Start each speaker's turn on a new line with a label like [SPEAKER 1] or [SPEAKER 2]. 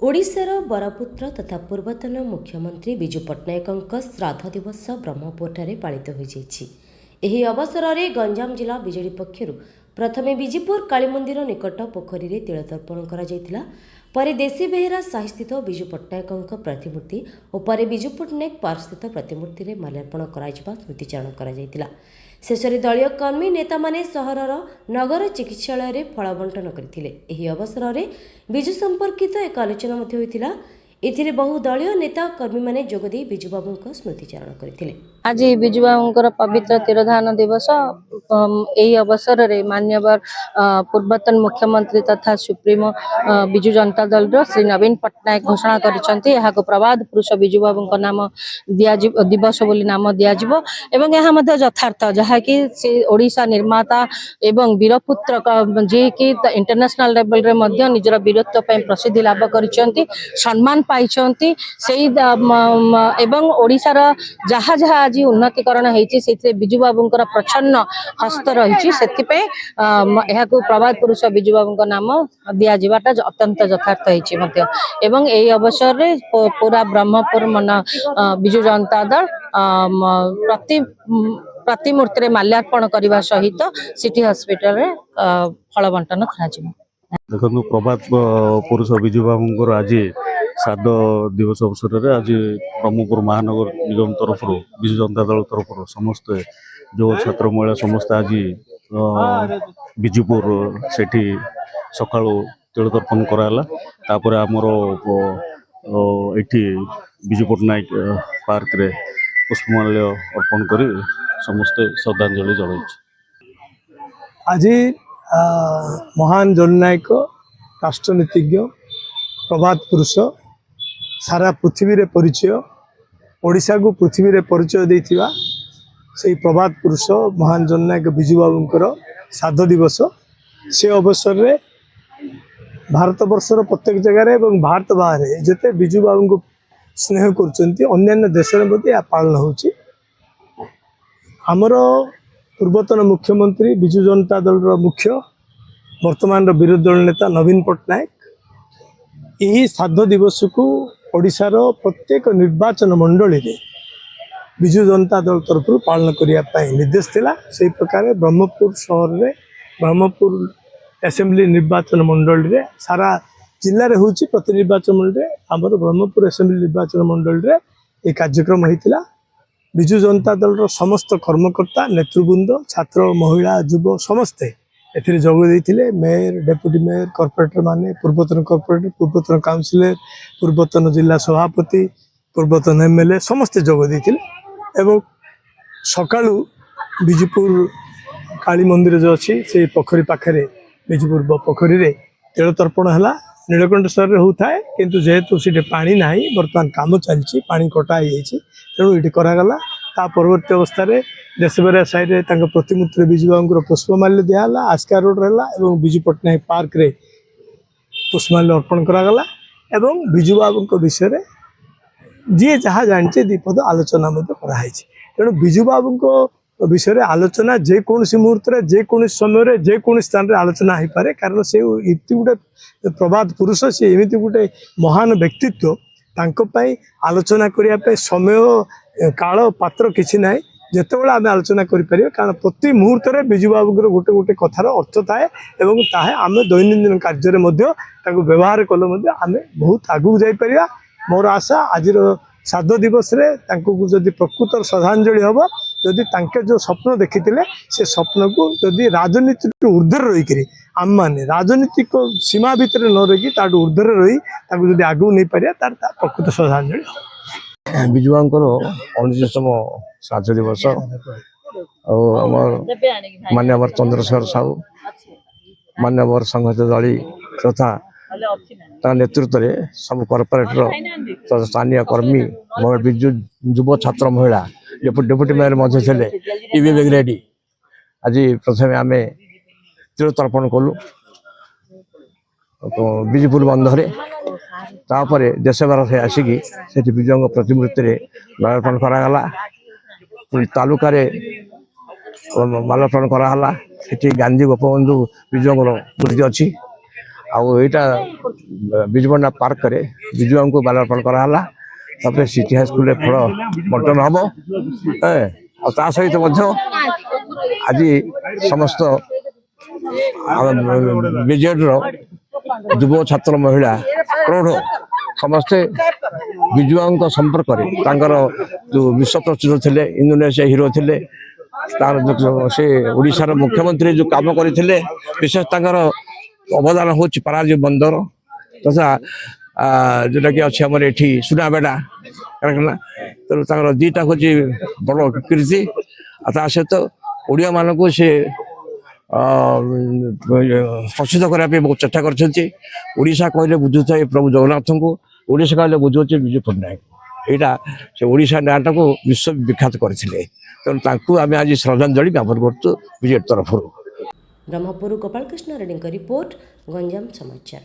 [SPEAKER 1] ओडिशार बरपुत्र तथा पूर्वतन मुख्यमंत्री विजु पट्टनायक श्राद्ध दिवस ब्रह्मपुर पालित होई। अवसर में गंजाम जिला बीजेडी पक्षर प्रथमे विजिपुर कालीमंदिर निकट पोखरी में तिलतर्पण कर देशी बेहेरा साहि स्थित विजु पट्टनायक प्रतिमूर्ति और पर विजु पट्टनायक पार्क स्थित प्रतिमूर्ति में माल्यार्पण कर स्मृतिचारण कर शेष दलीय कर्मी नेता माने सहरर नगर चिकित्सालय फल बंटन करते। अवसर में विजु संपर्कित एक आलोचना एथिरे बहु दलीय नेता कर्मी माने जोगदे विजु बाबू स्मृतिचारण करते।
[SPEAKER 2] आज विजु बाबूंकर पवित्र तिरोधान दिवस यही अवसर में मान्यवर पूर्वतन मुख्यमंत्री तथा सुप्रीमो विजु जनता दल श्री नवीन पट्टनायक घोषणा करछंती। यहाको प्रवाद पुरुष विजु बाबूंक नाम दिवस बोली नाम दियाजिवो एवं यह मध्य यथार्थ जहा कि से ओडिशा निर्माता एवं वीरपुत्र जे कि इंटरनेशनल लेवल रे मध्य निजर वीरत्व पे प्रसिद्धि लाभ करछंती, सम्मान पाइछंती। सेही एवं ओडिशा रा जहा जहा आज उन्नतिकरण होती से विजु बाबूंकर प्रच्छन्न हस्त रही से प्रभात पुरुष विजु बाबू नाम दिजाटा अत्यंत यथार्थ एवं यही अवसर में पूरा ब्रह्मपुर मन विजु जनता दल प्रतिमूर्ति में माल्यार्पण करने सहित सिटी हॉस्पिटल रे फल बंटन
[SPEAKER 3] देखो प्रभात पुरुष विजु बाबू आज श्राद्ध दिवस अवसर में आज ब्रह्मपुर महानगर निगम तरफ विजु जनता दल तरफ समस्त जो छात्र महिला समस्त आज विजुपुर से सका तिलतर्पण कराला तापर आमर ये विजु पट्टनायक पार्क रे पुष्पमाल्य अर्पण कर समस्ते श्रद्धांजलि जल।
[SPEAKER 4] आज महान जननायक राष्ट्रनीतिज्ञ प्रभात पुरुष सारा पृथ्वी रे परिचय ओडिशा को पृथ्वी रे परिचय देथिबा से प्रभात पुरुष महान जननायक विजु बाबूंकर श्राद्ध दिवस से अवसर रे भारत वर्षर प्रत्येक जगह एवं भारत बाहर जिते विजु बाबू को स्नेह कर देश में पालन होची। आमर पूर्वतन मुख्यमंत्री विजु जनता दल मुख्य वर्तमान विरोधी दल नेता नवीन पट्टनायक यही श्राद्ध दिवस को ओडिशार प्रत्येक निर्वाचन मंडली रे विजु जनता दल तरफ पालन करने निर्देश थिला। से प्रकार ब्रह्मपुर शहर रे ब्रह्मपुर असेंबली निर्वाचन मंडल रे सारा जिले में होची प्रति निर्वाचन मंडल आमर ब्रह्मपुर असेंबली निर्वाचन मंडल रे एक कार्यक्रम होता। विजु जनता दल समस्त कर्मकर्ता नेतृवृंद छात्र महिला युव समस्ते एथिरे जोग देथिले। मेयर डेप्यूटी मेयर कॉर्पोरेटर माने पूर्वतन कॉर्पोरेटर पूर्वतन काउंसिलर पूर्वतन जिला सभापति पूर्वतन एमएलए समस्ते जोग देथिले एवं सकाळु विजुपुर काली मंदिर जो अच्छी से पोखरी पाखरे विजुपुर पोखरी रे तिलतर्पण है नीलकंठेश्वर होता है किंतु जेहेतु सीटे पानी ना बर्तमान काम चलती पानी कटा तेणु ये करागला। ता परवर्ती अवस्था देशबेरा साइड प्रतिमूर्ति विजु बाबू पुष्पमाल्य दिहला आस्का रोड रहा और विजु पट्टनायक पार्क रे पुष्पमाल्य अर्पण करागला एवं विजु बाबू विषय जी जहाँ जानते दीपद आलोचना कराई। तेणु विजु बाबू विषय आलोचना जेकोसी मुहूर्त जेकोसी समय जेकोसी स्थान रे आलोचना हो पारे कारण से इति गोटे प्रभात पुरुष सी एमती गोटे महान व्यक्तित्व तांको आलोचना करने समय काल पात्र किसी ना जितेबाला आम आलोचना करें कारण प्रति मुहूर्त विजु बाबू गोटे गोटे कथार अर्थ थाए आम दैनंदिन कार्य व्यवहार कले आम बहुत आगू जापर। मोर आशा आज श्राद्ध दिवस रे जदि प्रकृत श्रद्धांजलि हम जदि जो स्वप्न देखी से स्वप्न को जदि राजनीति ऊर्ध्वर रही आम मैंने राजनीतिक सीमा भितर न रही ऊर्ध्वर रही जदि आगू नहीं पारिया तार प्रकृत श्रद्धांजलि।
[SPEAKER 5] विजु बाबूंकर 49तम श्राद्ध दिवस मान्यवर चंद्रशेखर साहू मान्यवर संघर्ष दली तथा नेतृत्व में सब कॉर्पोरेटर स्थानीय कर्मी विजु युव छात्र महिला डेप्यूटी मेयर थे ईवी बेगरेडी आज प्रथम आम तिलतर्पण कलु विजुपुर बंधरे तापर देशबार से आसिकी से विजु प्रतिमूर्ति में माल्यार्पण करागला तालुकार माल्यार्पण कराला गांधी गोपबंधु विजु मूर्ति अच्छी आईटा विजुपटना पार्क रे विजु को माल्यार्पण कराला तापर सिटी हाई स्कूल फल बंटन हम सहित आज समस्त विजेड युव छात्र महिला प्रौढ़ समस्ते विजुआ संपर्क जो विश्व प्रसिद्ध थे इंडोनेशिया हीरो थे तार से ओडिशार मुख्यमंत्री जो काम करते विशेष अवदान हूँ पारादीप बंदर तथा जोटा कि अच्छे आमर ये सुनाबेड़ा कारखाना तेणु दीटा हूँ बड़ कीर्ति ता सहित ओडिया मान को सी प्रसिद्ध करने बहुत चेष्टा करशा कहले बुझुता प्रभु जगन्नाथ को ओडिशा कहले बुझे विजु पट्टनायक यहाँ से ओडिशा नाटा को विश्व विख्यात करते तेणु आम आज श्रद्धांजलि ज्ञापन कर विजेड तरफ
[SPEAKER 1] ब्रह्मपुर गोपाल कृष्ण रेड्डी रिपोर्ट गंजाम समाचार।